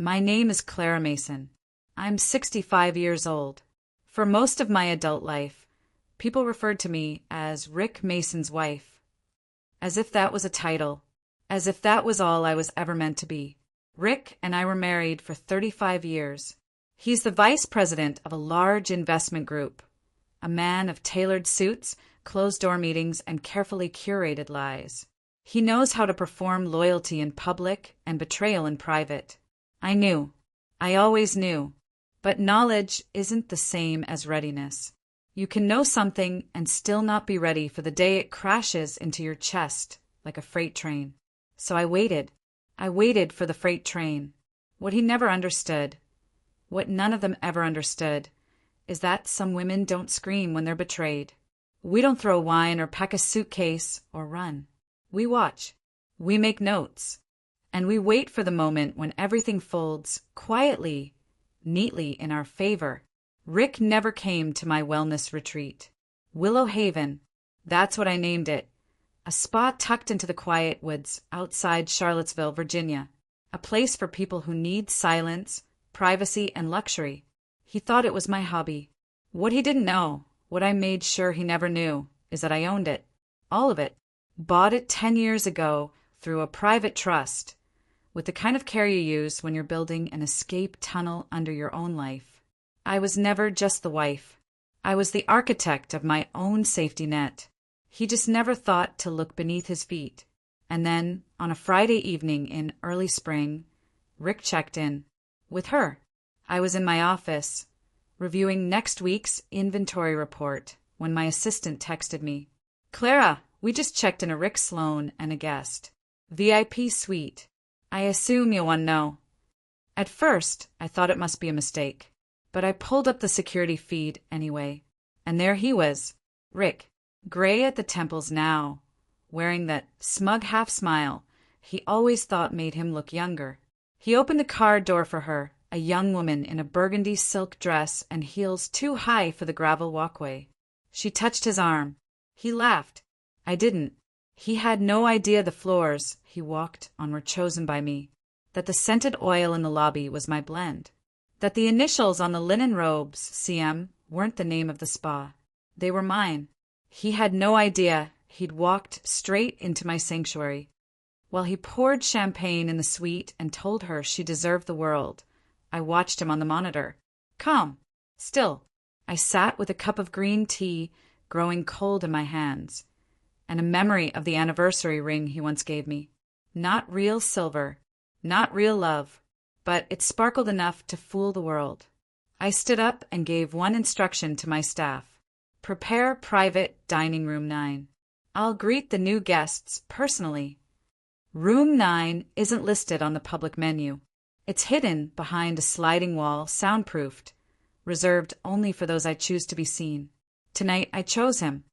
My name is Clara Mason. I'm 65 years old. For most of my adult life, people referred to me as Rick Mason's wife. As if that was a title. As if that was all I was ever meant to be. Rick and I were married for 35 years. He's the vice president of a large investment group. A man of tailored suits, closed-door meetings, and carefully curated lies. He knows how to perform loyalty in public and betrayal in private. I knew. I always knew. But knowledge isn't the same as readiness. You can know something and still not be ready for the day it crashes into your chest like a freight train. So I waited. I waited for the freight train. What he never understood, what none of them ever understood, is that some women don't scream when they're betrayed. We don't throw wine or pack a suitcase or run. We watch. We make notes. And we wait for the moment when everything folds quietly, neatly in our favor. Rick never came to my wellness retreat. Willow Haven, that's what I named it. A spa tucked into the quiet woods outside Charlottesville, Virginia. A place for people who need silence, privacy, and luxury. He thought it was my hobby. What he didn't know, what I made sure he never knew, is that I owned it. All of it. Bought it 10 years ago through a private trust, with the kind of care you use when you're building an escape tunnel under your own life. I was never just the wife. I was the architect of my own safety net. He just never thought to look beneath his feet. And then, on a Friday evening in early spring, Rick checked in. With her. I was in my office, reviewing next week's inventory report, when my assistant texted me. Clara, we just checked in a Rick Sloan and a guest. VIP suite. I assume you'll want to know. At first, I thought it must be a mistake, but I pulled up the security feed anyway, and there he was, Rick, gray at the temples now, wearing that smug half-smile he always thought made him look younger. He opened the car door for her, a young woman in a burgundy silk dress and heels too high for the gravel walkway. She touched his arm. He laughed. I didn't. He had no idea the floors he walked on were chosen by me, that the scented oil in the lobby was my blend, that the initials on the linen robes, CM, weren't the name of the spa. They were mine. He had no idea he'd walked straight into my sanctuary. While he poured champagne in the suite and told her she deserved the world, I watched him on the monitor. Calm. Still. I sat with a cup of green tea growing cold in my hands, and a memory of the anniversary ring he once gave me. Not real silver, not real love, but it sparkled enough to fool the world. I stood up and gave one instruction to my staff. Prepare private dining room 9. I'll greet the new guests personally. Room 9 isn't listed on the public menu. It's hidden behind a sliding wall, soundproofed, reserved only for those I choose to be seen. Tonight I chose him.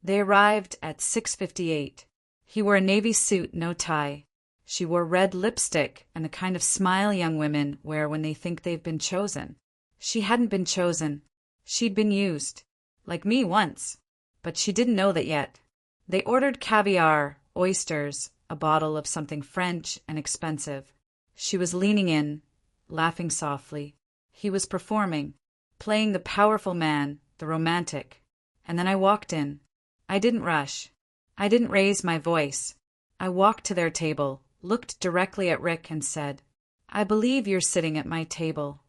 They arrived at 6:58. He wore a navy suit, no tie. She wore red lipstick and the kind of smile young women wear when they think they've been chosen. She hadn't been chosen. She'd been used. Like me once. But she didn't know that yet. They ordered caviar, oysters, a bottle of something French and expensive. She was leaning in, laughing softly. He was performing, playing the powerful man, the romantic. And then I walked in. I didn't rush. I didn't raise my voice. I walked to their table, looked directly at Rick and said, I believe you're sitting at my table.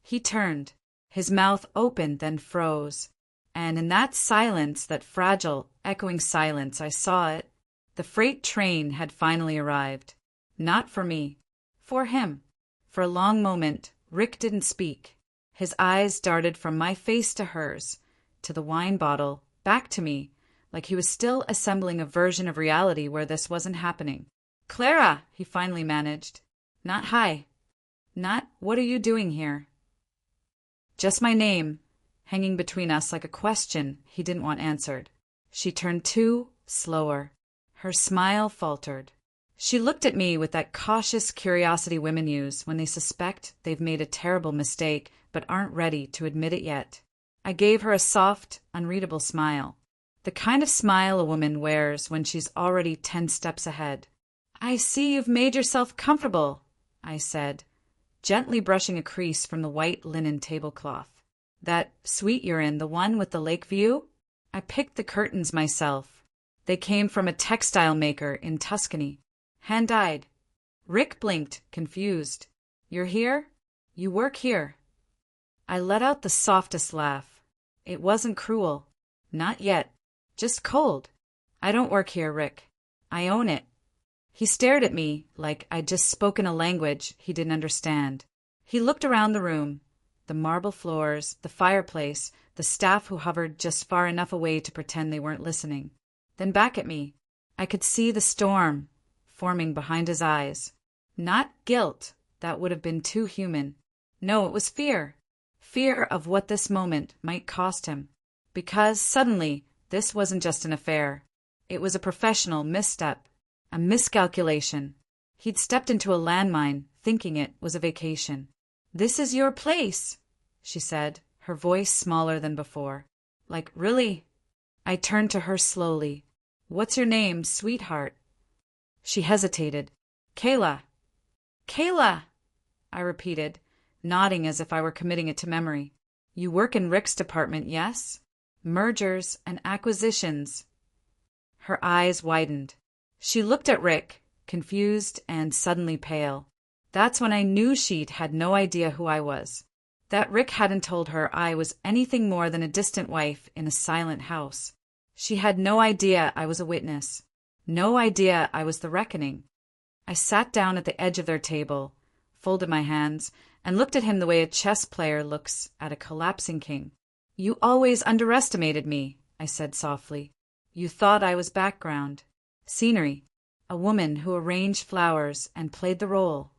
He turned. His mouth opened, then froze. And in that silence, that fragile, echoing silence, I saw it. The freight train had finally arrived. Not for me. For him. For a long moment, Rick didn't speak. His eyes darted from my face to hers, to the wine bottle, back to me, like he was still assembling a version of reality where this wasn't happening. Clara, he finally managed. Not hi. Not what are you doing here? Just my name, hanging between us like a question he didn't want answered. She turned slower. Her smile faltered. She looked at me with that cautious curiosity women use when they suspect they've made a terrible mistake but aren't ready to admit it yet. I gave her a soft, unreadable smile. The kind of smile a woman wears when she's already 10 steps ahead. I see you've made yourself comfortable, I said, gently brushing a crease from the white linen tablecloth. That suite you're in, the one with the lake view? I picked the curtains myself. They came from a textile maker in Tuscany. Hand-dyed. Rick blinked, confused. You're here? You work here? I let out the softest laugh. It wasn't cruel. Not yet. Just cold. I don't work here, Rick. I own it. He stared at me like I'd just spoken a language he didn't understand. He looked around the room. The marble floors, the fireplace, the staff who hovered just far enough away to pretend they weren't listening. Then back at me. I could see the storm forming behind his eyes. Not guilt. That would have been too human. No, it was fear. Fear of what this moment might cost him. Because, suddenly, this wasn't just an affair. It was a professional misstep. A miscalculation. He'd stepped into a landmine, thinking it was a vacation. "This is your place," she said, her voice smaller than before. "Like, really?" I turned to her slowly. "What's your name, sweetheart?" She hesitated. "Kayla." "Kayla," I repeated, nodding as if I were committing it to memory. "You work in Rick's department, yes? Mergers and acquisitions." Her eyes widened. She looked at Rick, confused and suddenly pale. That's when I knew she'd had no idea who I was. That Rick hadn't told her I was anything more than a distant wife in a silent house. She had no idea I was a witness. No idea I was the reckoning. I sat down at the edge of their table, folded my hands, and looked at him the way a chess player looks at a collapsing king. "You always underestimated me," I said softly. "You thought I was background. Scenery. A woman who arranged flowers and played the role."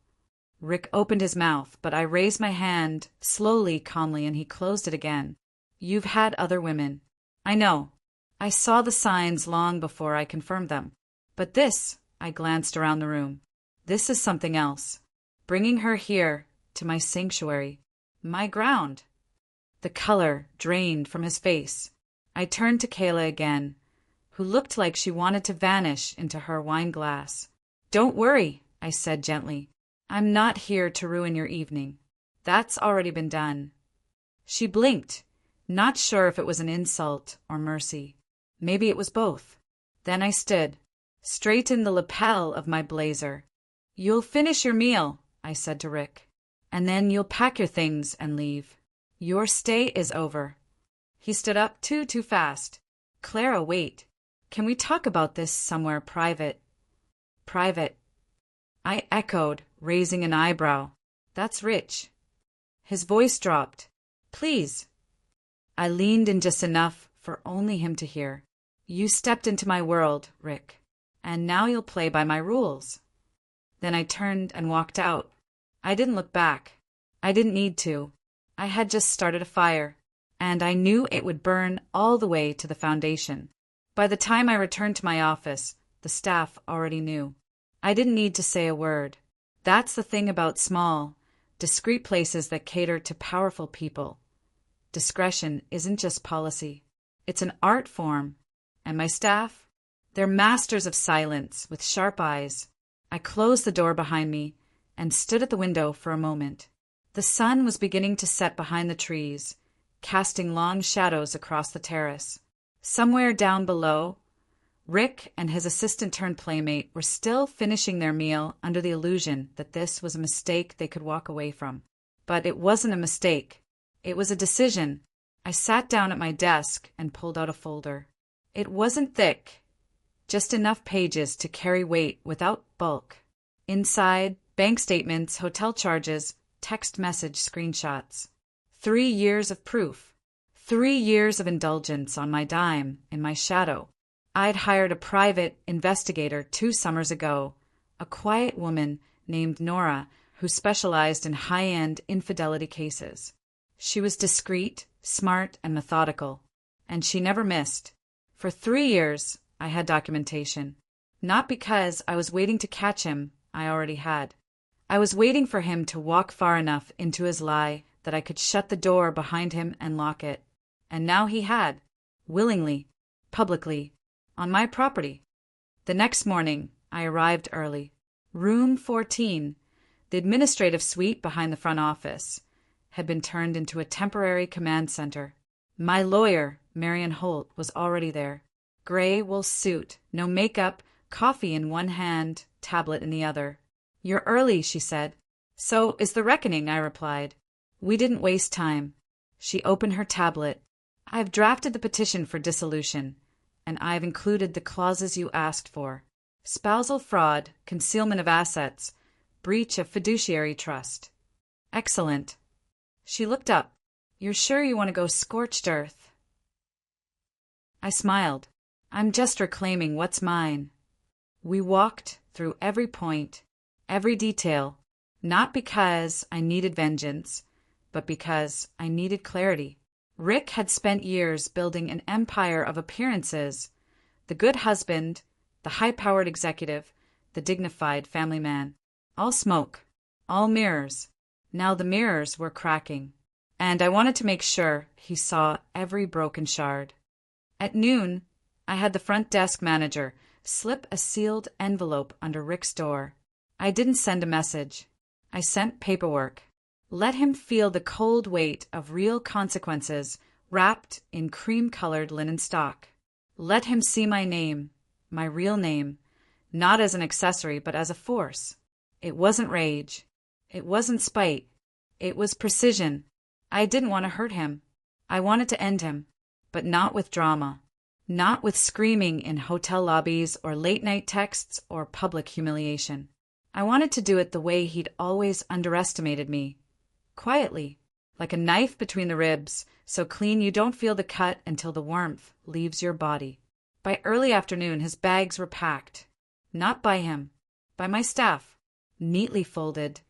Rick opened his mouth, but I raised my hand slowly, calmly, and he closed it again. "You've had other women. I know. I saw the signs long before I confirmed them. But this," I glanced around the room, "this is something else. Bringing her here, to my sanctuary, my ground." The color drained from his face. I turned to Kayla again, who looked like she wanted to vanish into her wine glass. "Don't worry," I said gently. "I'm not here to ruin your evening. That's already been done." She blinked, not sure if it was an insult or mercy. Maybe it was both. Then I stood, straightened the lapel of my blazer. "You'll finish your meal," I said to Rick, "and then you'll pack your things and leave. Your stay is over." He stood up too fast. "Clara, wait. Can we talk about this somewhere private?" "Private?" I echoed, raising an eyebrow. "That's rich." His voice dropped. "Please." I leaned in just enough for only him to hear. "You stepped into my world, Rick, and now you'll play by my rules." Then I turned and walked out. I didn't look back. I didn't need to. I had just started a fire, and I knew it would burn all the way to the foundation. By the time I returned to my office, the staff already knew. I didn't need to say a word. That's the thing about small, discreet places that cater to powerful people. Discretion isn't just policy. It's an art form. And my staff? They're masters of silence, with sharp eyes. I closed the door behind me and stood at the window for a moment. The sun was beginning to set behind the trees, casting long shadows across the terrace. Somewhere down below, Rick and his assistant-turned-playmate were still finishing their meal under the illusion that this was a mistake they could walk away from. But it wasn't a mistake. It was a decision. I sat down at my desk and pulled out a folder. It wasn't thick, just enough pages to carry weight without bulk. Inside, bank statements, hotel charges, text message screenshots. 3 years of proof. 3 years of indulgence on my dime, in my shadow. I'd hired a private investigator 2 summers ago, a quiet woman named Nora who specialized in high-end infidelity cases. She was discreet, smart, and methodical, and she never missed. For 3 years, I had documentation. Not because I was waiting to catch him, I already had. I was waiting for him to walk far enough into his lie that I could shut the door behind him and lock it. And now he had, willingly, publicly, on my property. The next morning, I arrived early. Room 14. The administrative suite behind the front office had been turned into a temporary command center. My lawyer, Marion Holt, was already there. Gray wool suit, no makeup, coffee in one hand, tablet in the other. "You're early," she said. "So is the reckoning," I replied. We didn't waste time. She opened her tablet. "I've drafted the petition for dissolution, and I've included the clauses you asked for. Spousal fraud, concealment of assets, breach of fiduciary trust." "Excellent." She looked up. "You're sure you want to go scorched earth?" I smiled. "I'm just reclaiming what's mine." We walked through every point, every detail, not because I needed vengeance, but because I needed clarity. Rick had spent years building an empire of appearances: the good husband, the high-powered executive, the dignified family man. All smoke, all mirrors. Now the mirrors were cracking, and I wanted to make sure he saw every broken shard. At noon, I had the front desk manager slip a sealed envelope under Rick's door. I didn't send a message. I sent paperwork. Let him feel the cold weight of real consequences wrapped in cream-colored linen stock. Let him see my name, my real name, not as an accessory but as a force. It wasn't rage. It wasn't spite. It was precision. I didn't want to hurt him. I wanted to end him, but not with drama. Not with screaming in hotel lobbies or late-night texts or public humiliation. I wanted to do it the way he'd always underestimated me. Quietly, like a knife between the ribs, so clean you don't feel the cut until the warmth leaves your body. By early afternoon, his bags were packed. Not by him, by my staff, neatly folded,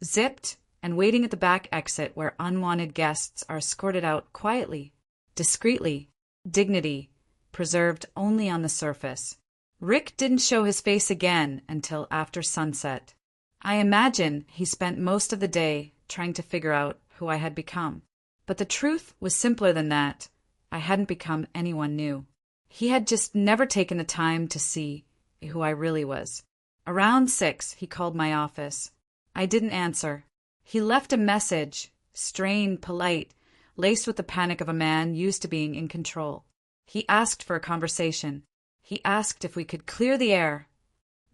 zipped, and waiting at the back exit where unwanted guests are escorted out quietly, discreetly, dignity preserved only on the surface. Rick didn't show his face again until after sunset. I imagine he spent most of the day trying to figure out who I had become. But the truth was simpler than that. I hadn't become anyone new. He had just never taken the time to see who I really was. Around 6, he called my office. I didn't answer. He left a message, strained, polite, laced with the panic of a man used to being in control. He asked for a conversation. He asked if we could clear the air.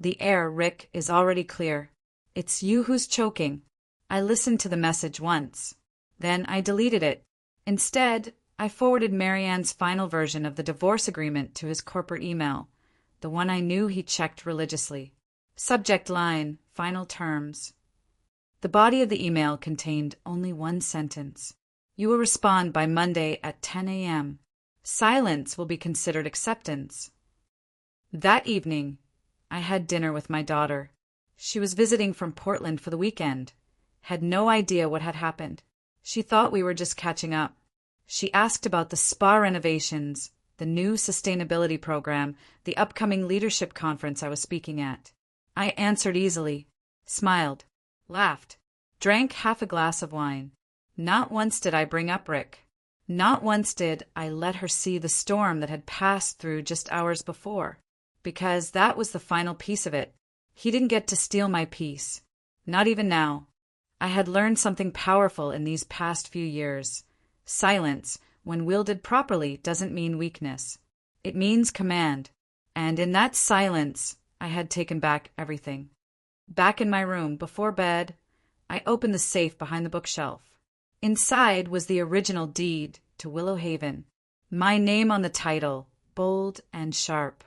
The air, Rick, is already clear. It's you who's choking. I listened to the message once. Then I deleted it. Instead, I forwarded Marianne's final version of the divorce agreement to his corporate email, the one I knew he checked religiously. Subject line, final terms. The body of the email contained only one sentence. You will respond by Monday at 10 a.m. Silence will be considered acceptance. That evening, I had dinner with my daughter. She was visiting from Portland for the weekend. Had no idea what had happened. She thought we were just catching up. She asked about the spa renovations, the new sustainability program, the upcoming leadership conference I was speaking at. I answered easily, smiled, laughed, drank half a glass of wine. Not once did I bring up Rick. Not once did I let her see the storm that had passed through just hours before, because that was the final piece of it. He didn't get to steal my peace. Not even now. I had learned something powerful in these past few years. Silence, when wielded properly, doesn't mean weakness. It means command. And in that silence, I had taken back everything. Back in my room, before bed, I opened the safe behind the bookshelf. Inside was the original deed to Willow Haven. My name on the title, bold and sharp.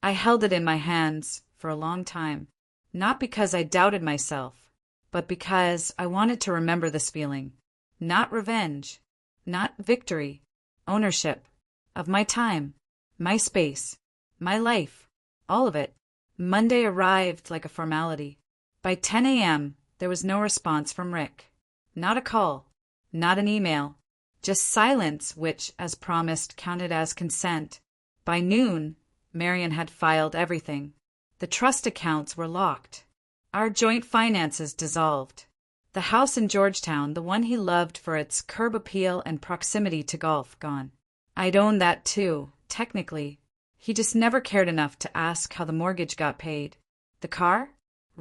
I held it in my hands for a long time, not because I doubted myself, but because I wanted to remember this feeling. Not revenge, not victory, ownership of my time, my space, my life, all of it. Monday arrived like a formality. By 10 a.m., there was no response from Rick. Not a call, not an email, just silence, which, as promised, counted as consent. By noon, Marion had filed everything. The trust accounts were locked. Our joint finances dissolved. The house in Georgetown, the one he loved for its curb appeal and proximity to golf, gone. I'd owned that too, technically. He just never cared enough to ask how the mortgage got paid. The car?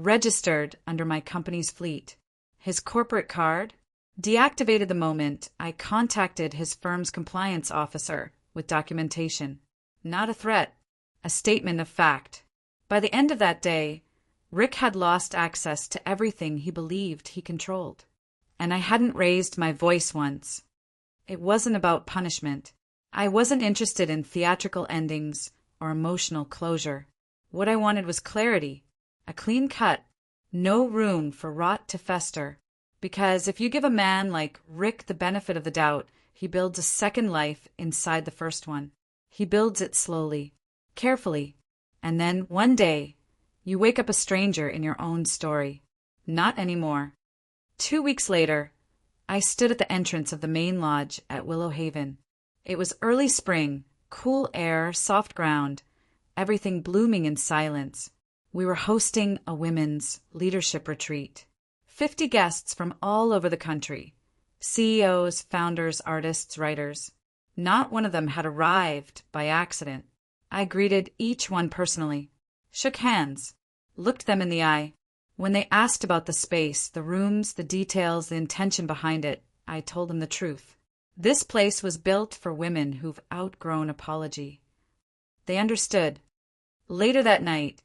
registered under my company's fleet. His corporate card? Deactivated the moment I contacted his firm's compliance officer with documentation. Not a threat, a statement of fact. By the end of that day, Rick had lost access to everything he believed he controlled. And I hadn't raised my voice once. It wasn't about punishment. I wasn't interested in theatrical endings or emotional closure. What I wanted was clarity, a clean cut, no room for rot to fester. Because if you give a man like Rick the benefit of the doubt, he builds a second life inside the first one. He builds it slowly, carefully, and then one day, you wake up a stranger in your own story. Not anymore. 2 weeks later, I stood at the entrance of the main lodge at Willow Haven. It was early spring, cool air, soft ground, everything blooming in silence. We were hosting a women's leadership retreat. 50 guests from all over the country. CEOs, founders, artists, writers. Not one of them had arrived by accident. I greeted each one personally, shook hands, looked them in the eye. When they asked about the space, the rooms, the details, the intention behind it, I told them the truth. This place was built for women who've outgrown apology. They understood. Later that night,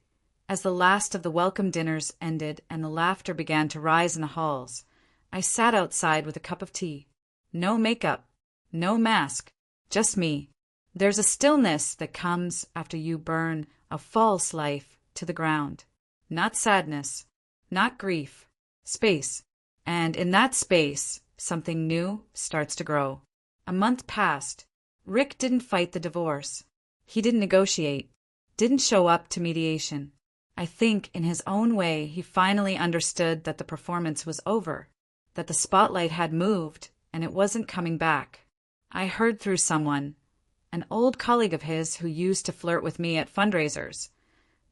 as the last of the welcome dinners ended and the laughter began to rise in the halls, I sat outside with a cup of tea. No makeup, no mask, just me. There's a stillness that comes after you burn a false life to the ground. Not sadness, not grief, space. And in that space, something new starts to grow. A month passed. Rick didn't fight the divorce. He didn't negotiate, didn't show up to mediation. I think in his own way he finally understood that the performance was over, that the spotlight had moved and it wasn't coming back. I heard through someone, an old colleague of his who used to flirt with me at fundraisers,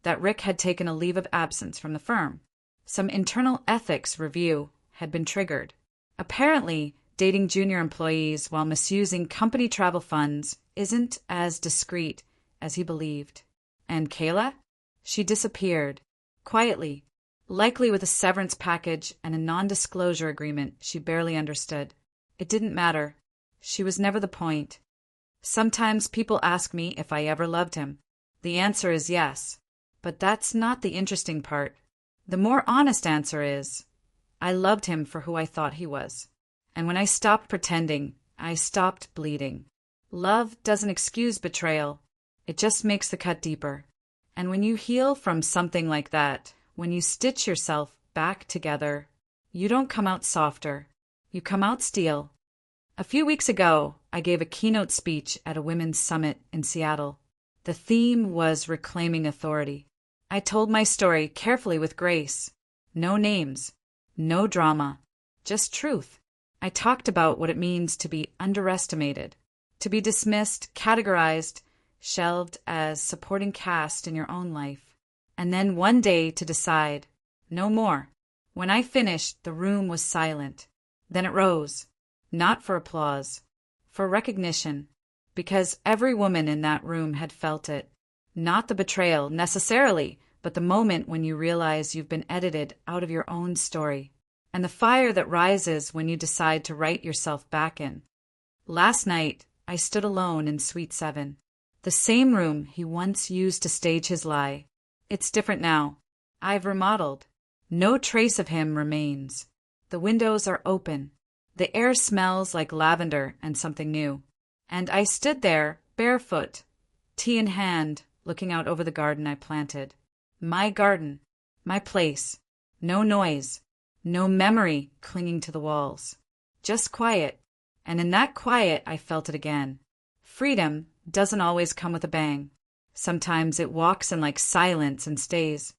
that Rick had taken a leave of absence from the firm. Some internal ethics review had been triggered. Apparently, dating junior employees while misusing company travel funds isn't as discreet as he believed. And Kayla? She disappeared, quietly, likely with a severance package and a non-disclosure agreement she barely understood. It didn't matter. She was never the point. Sometimes people ask me if I ever loved him. The answer is yes. But that's not the interesting part. The more honest answer is, I loved him for who I thought he was. And when I stopped pretending, I stopped bleeding. Love doesn't excuse betrayal. It just makes the cut deeper. And when you heal from something like that, when you stitch yourself back together, you don't come out softer. You come out steel. A few weeks ago, I gave a keynote speech at a women's summit in Seattle. The theme was reclaiming authority. I told my story carefully with grace. No names, no drama, just truth. I talked about what it means to be underestimated, to be dismissed, categorized, shelved as supporting cast in your own life, and then one day to decide, no more. When I finished, the room was silent. Then it rose, not for applause, for recognition, because every woman in that room had felt it. Not the betrayal, necessarily, but the moment when you realize you've been edited out of your own story, and the fire that rises when you decide to write yourself back in. Last night, I stood alone in Suite 7, the same room he once used to stage his lie. It's different now. I've remodeled. No trace of him remains. The windows are open. The air smells like lavender and something new. And I stood there, barefoot, tea in hand, looking out over the garden I planted. My garden, my place. No noise, no memory clinging to the walls. Just quiet. And in that quiet, I felt it again. Freedom doesn't always come with a bang. Sometimes it walks in like silence and stays.